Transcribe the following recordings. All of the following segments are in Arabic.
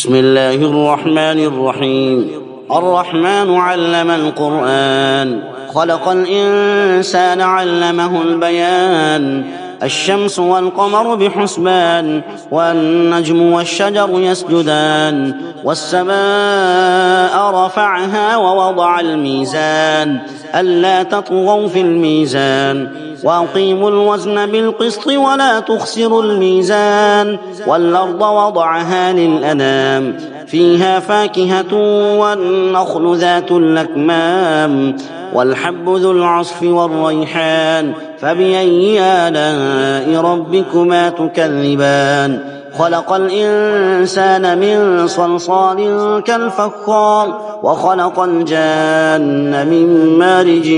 بسم الله الرحمن الرحيم. الرحمن علم القرآن، خلق الإنسان علمه البيان. الشمس والقمر بحسبان، والنجم والشجر يسجدان. والسماء رفعها ووضع الميزان، ألا تطغوا في الميزان، وأقيموا الوزن بالقسط ولا تخسروا الميزان. والأرض وضعها للأنام، فيها فاكهة والنخل ذات الأكمام، والحب ذو العصف والريحان. فبأي آلاء ربكما تكذبان؟ خلق الإنسان من صلصال كالفخار، وخلق الجان من مارج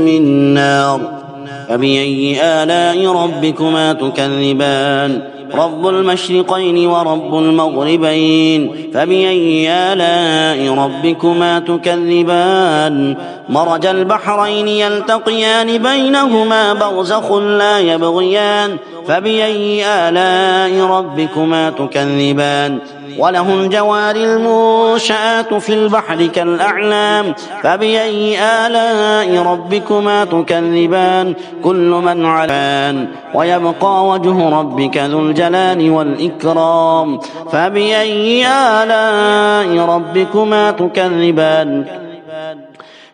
من نار. فبأي آلاء ربكما تكذبان؟ رب المشرقين ورب المغربين. فبأي آلاء ربكما تكذبان؟ مرج البحرين يلتقيان، بينهما برزخ لا يبغيان. فبأي آلاء ربكما تكذبان؟ وله الجوار المنشآت في البحر كالأعلام. فبأي آلاء ربكما تكذبان؟ كل من علان، ويبقى وجه ربك ذو الجلال والإكرام. فبأي آلاء ربكما تكذبان؟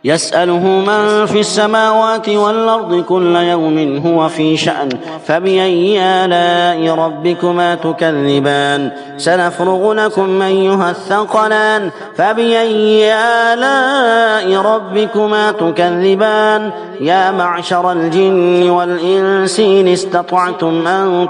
يسأله من في السماوات والأرض كل يوم هو في شأن. فبأي آلاء ربكما تكذبان؟ سنفرغ لكم أيها الثقلان. فبأي آلاء ربكما تكذبان؟ يا معشر الجن والإنس إن استطعتم أن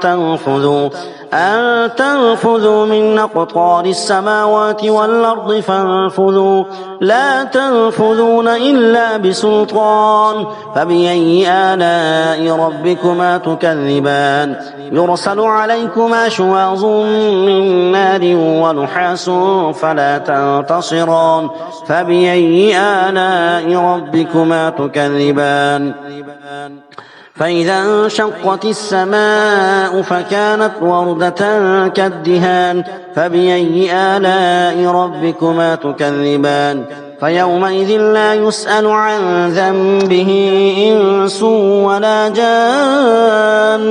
تنفذوا من أقطار السماوات والأرض فانفذوا، لا تنفذون إلا بسلطان. فبأي آلاء ربكما تكذبان؟ يرسل عليكما شواظ من نار ونحاس فلا تنتصران. فبأي آلاء ربكما تكذبان؟ فإذا انشقت السماء فكانت وردة كالدهان. فبأي آلاء ربكما تكذبان؟ فيومئذ لا يسأل عن ذنبه إنس ولا جان.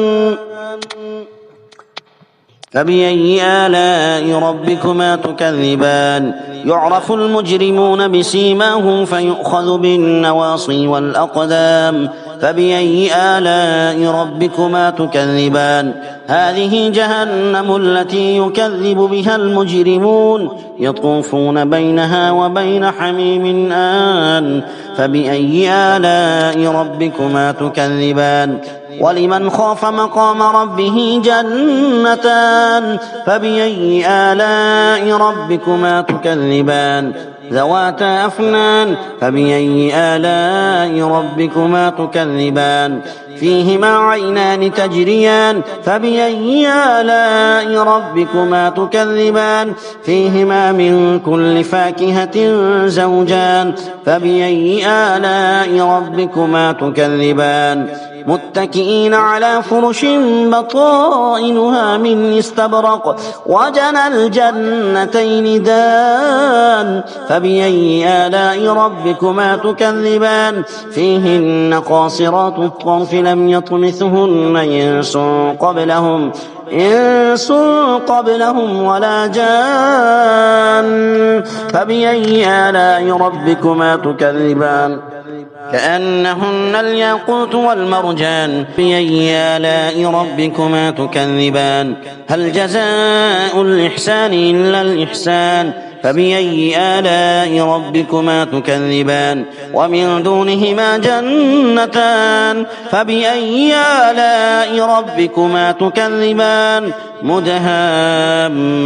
فبأي آلاء ربكما تكذبان؟ يعرف المجرمون بسيماهم فيؤخذ بالنواصي والأقدام. فبأي آلاء ربكما تكذبان؟ هذه جهنم التي يكذب بها المجرمون، يطوفون بينها وبين حميم آن. فبأي آلاء ربكما تكذبان؟ ولمن خاف مقام ربه جنتان. فبأي آلاء ربكما تكذبان؟ ذواتا أفنان. فبأي آلاء ربكما تكذبان؟ فيهما عينان تجريان. فبأي آلاء ربكما تكذبان؟ فيهما من كل فاكهة زوجان. فبأي آلاء ربكما تكذبان؟ متكئين على فرش بطائنها من استبرق، وجنى الجنتين دان. فبأي آلاء ربكما تكذبان؟ فيهن قاصرات الطرف لم يطمثهن إنس قبلهم ولا جان. فبأي آلاء ربكما تكذبان؟ كأنهن الياقوت والمرجان. بأي آلاء ربكما تكذبان؟ هل جزاء الإحسان إلا الإحسان؟ فبأي آلاء ربكما تكذبان؟ ومن دونهما جنتان. فبأي آلاء ربكما تكذبان؟ مدهامتان.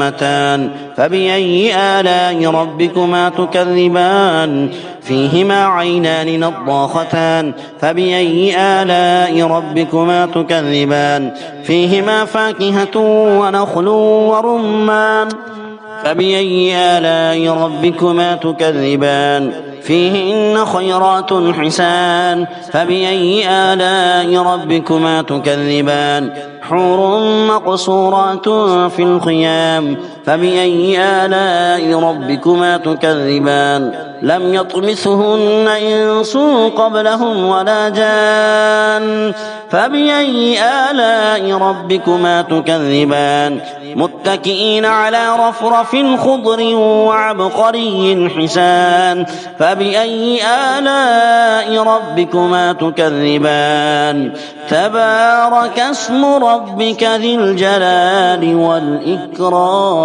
فبأي آلاء ربكما تكذبان؟ فيهما عينان نضاختان. فبأي آلاء ربكما تكذبان؟ فيهما فاكهة ونخل ورمان. فبأي آلاء ربكما تكذبان؟ فيهن خيرات حسان. فبأي آلاء ربكما تكذبان؟ حور مقصورات في الخيام فبأي آلاء ربكما تكذبان لم يطمثهن إنس قبلهم ولا جان فبأي آلاء ربكما تكذبان متكئين على رفرف خضر وعبقري حسان فبأي آلاء ربكما تكذبان تبارك اسم ربك ذي الجلال والإكرام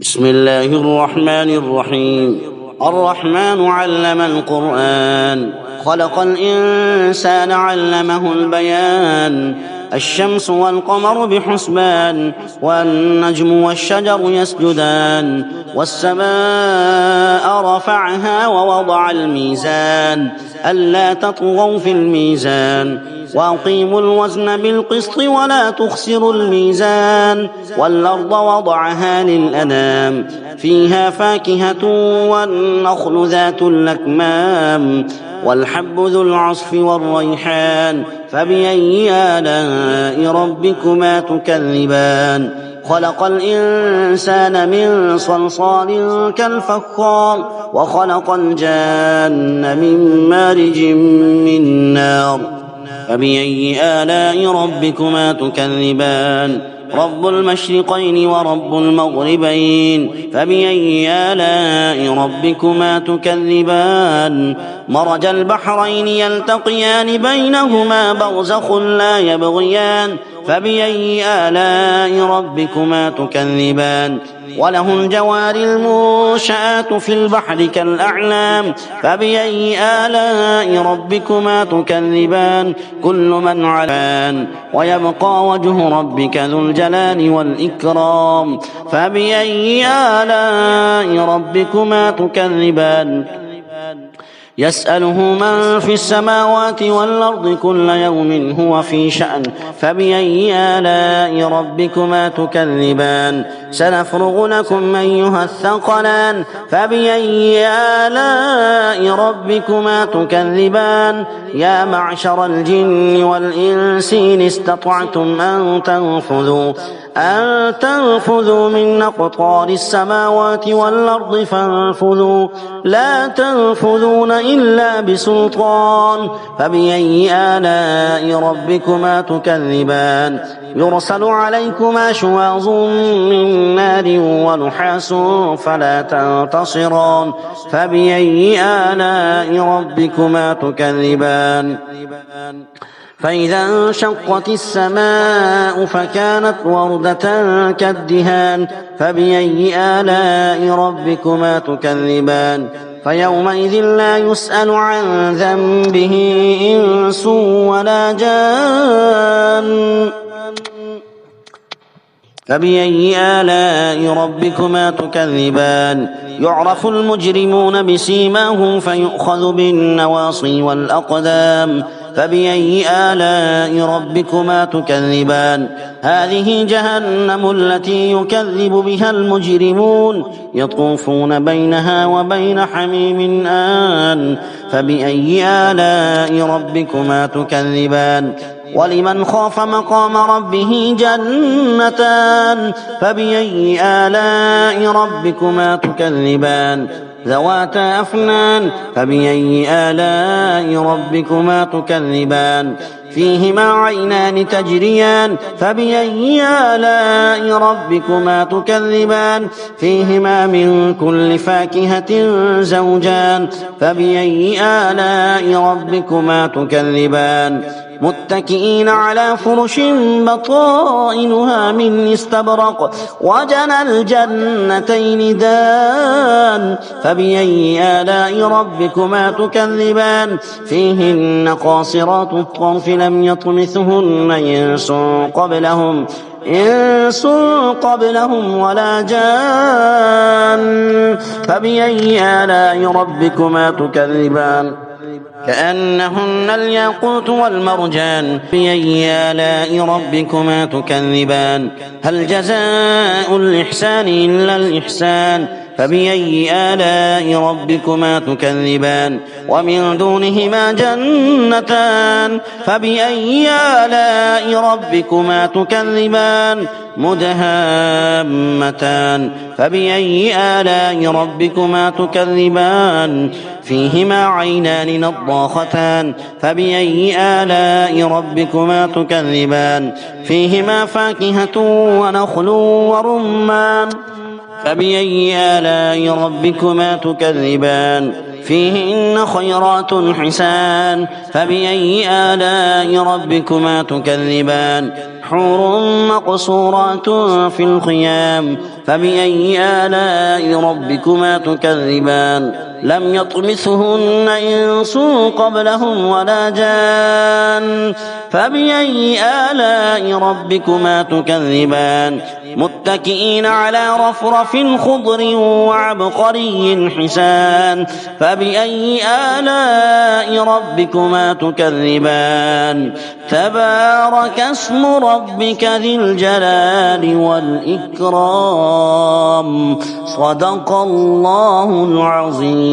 بسم الله الرحمن الرحيم الرحمن علم القرآن خلق الإنسان علمه البيان الشمس والقمر بحسبان والنجم والشجر يسجدان والسماء رفعها ووضع الميزان ألا تطغوا في الميزان وأقيموا الوزن بالقسط ولا تخسروا الميزان والأرض وضعها للأنام فيها فاكهة والنخل ذات الأكمام والحب ذو العصف والريحان فبأي آلاء ربكما تكذبان خلق الإنسان من صلصال كالفخار وخلق الجان من مارج من نار فبأي آلاء ربكما تكذبان رب المشرقين ورب المغربين فبأي آلاء ربكما تكذبان مرج البحرين يلتقيان بينهما برزخ لا يبغيان فبأي آلاء ربكما تكذبان وله الجوار المنشآت في البحر كالأعلام فبأي آلاء ربكما تكذبان كل من علان ويبقى وجه ربك ذو الجلال والإكرام فبأي آلاء ربكما تكذبان يسأله من في السماوات والأرض كل يوم هو في شأن فبأي آلاء ربكما تكذبان سنفرغ لكم أيها الثقلان فبأي آلاء ربكما تكذبان يا معشر الجن والإنس إن استطعتم أن تنفذوا من أقطار السماوات والأرض فانفذوا لا تنفذون إلا بسلطان فبأي آلاء ربكما تكذبان يرسل عليكما شواظ من نار ونحاس فلا تنتصران فبأي آلاء ربكما تكذبان فإذا انشقت السماء فكانت وردة كالدهان فبأي آلاء ربكما تكذبان فيومئذ لا يسأل عن ذنبه إنس ولا جان فبأي آلاء ربكما تكذبان يعرف المجرمون بسيماهم فيؤخذ بالنواصي والأقدام فبأي آلاء ربكما تكذبان هذه جهنم التي يكذب بها المجرمون يطوفون بينها وبين حميم آن فبأي آلاء ربكما تكذبان ولمن خاف مقام ربه جنتان فبأي آلاء ربكما تكذبان ذواتا أفنان فبأي آلاء ربكما تكذبان فيهما عينان تجريان فبأي آلاء ربكما تكذبان فيهما من كل فاكهة زوجان فبأي آلاء ربكما تكذبان متكئين على فرش بطائنها من استبرق وجنى الجنتين دان فبأي آلاء ربكما تكذبان فيهن قاصرات الطرف لم يطمثهن إنس قبلهم ولا جان فبأي آلاء ربكما تكذبان كأنهن الياقوت والمرجان فبأي آلاء ربكما تكذبان هل جزاء الإحسان إلا الإحسان فبأي آلاء ربكما تكذبان ومن دونهما جنتان فبأي آلاء ربكما تكذبان مدهامتان فبأي آلاء ربكما تكذبان فيهما عينان نضاختان فبأي آلاء ربكما تكذبان فيهما فاكهة ونخل ورمان فبأي آلاء ربكما تكذبان فيهن خيرات حسان فبأي آلاء ربكما تكذبان حور مقصورات في الخيام فبأي آلاء ربكما تكذبان لم يطمثهن إنس قبلهم ولا جان فبأي آلاء ربكما تكذبان متكئين على رفرف خضر وعبقري حسان فبأي آلاء ربكما تكذبان تبارك اسم ربك ذي الجلال والإكرام صدق الله العظيم.